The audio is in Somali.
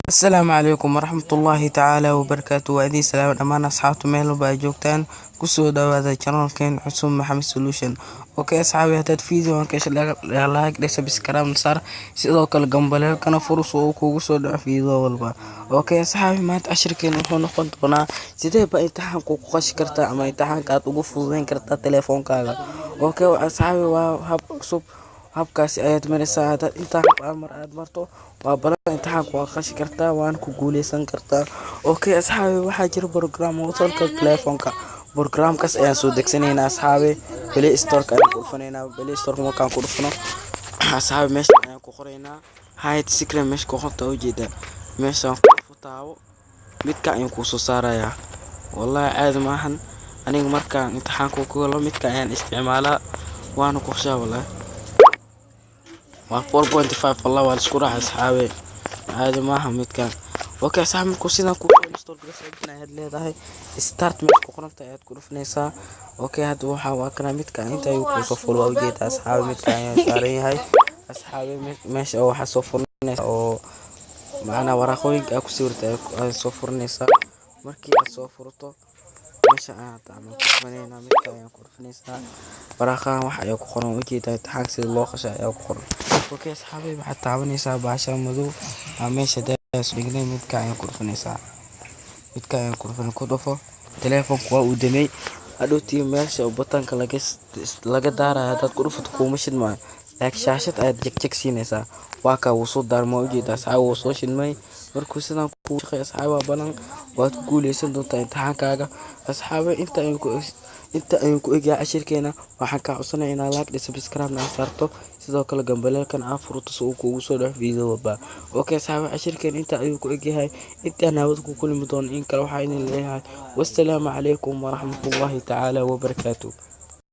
السلام عليكم ورحمة الله تعالى وبركاته وأدي سلام أمان أصحابتي ميل باجوكتان كسو دوادا channel كين حسوم محمد سولوشن اوكي أصحابي هتاد فيديو وانكش لايك دي سبسكرايب نصار sidoo kale gambaleelkana furus oo kugu soo dhaco fiidoo walba okay asxaabi maanta cashirkeena wuxuu noqon doonaa sidee ba imtixaan ku qashi kartaa ama imtixaanka aad ugu fududeyn kartaa telefoonkaaga okay asxaabi waa hab cusub habkaasi ayaad maraysaa hadaad imtixaan mar aad marto waa balan imtixaanka waa qashi kartaa waan ku guuleysan kartaa okay asxaabi waxaa jira program oo solka telefoonka programkaas ayaan soo degsanaynaa asxaabi play store ka ku dhufaneynaa play store markaan ku dhufno asxaabi meesha ayaan ku qoraynaa hide secret meesha ku qorta ujeeda meeshaan ku futaabo midka ayaan ku soo saarayaa wallahi aad maahan aniga markaan imtixaanka ku galo midka ayaan isticmaalaa waana ku qorshaa wallahi waa 4.5 والله waa isku raaxay asxaabi aad maahan midkan okay asxaabi ku sidaan ku install gareysana had leedahay start meesha ku qoranta aad ku dhufanaysaa okay hadda waxa waa kana midka inta ay ku soo fulo ujeeda asxaabi midka ayaan saaran yahay asxaabi meesha waxa soo furnaysa oo macna waraaqooyinka ku sawirtay ay soo furnaysa markii aad soo furto meesha aad ama ku furneynaa midka ayaan ku dhufanaysaa waraaqan waxa ay ku qoran ujeeda imtixaanka sida loo qashay ayaa ku qoran okay asxaabi waxa taabanaysaa baasha madow ama meesha daas dhignay midka ayaan ku dhufanaysaa midka ayaan ku dhufan ku dhufo telefoonku waa uu damay hadhowtii meesha botanka laga daarayo dad ku dhufato kuma shidmaa laakiin shaashad aad jag siinaysaa waa ka uu soo daarmo ujeeda asxaabi uu soo shidmay markuu sidaan ku shaqeeyo asxaabi badan waad ku guuleysan doontaa imtixaankaaga asxaabi inta ayuu ku eegay cashirkeena waxaan ka codsanayaa inaad like iyo subscribe na saarto sidoo kale gambaleelkan aad furto si uu kugu soo dhaco fiideo walba okay asxaabi cashirkeena inta ayuu ku eegyahay inta nabad ku kulmi doon in kale waxa idin leeyahay wassalaamu calaykum waraxmatullaahi tacaala wabarakaatuh.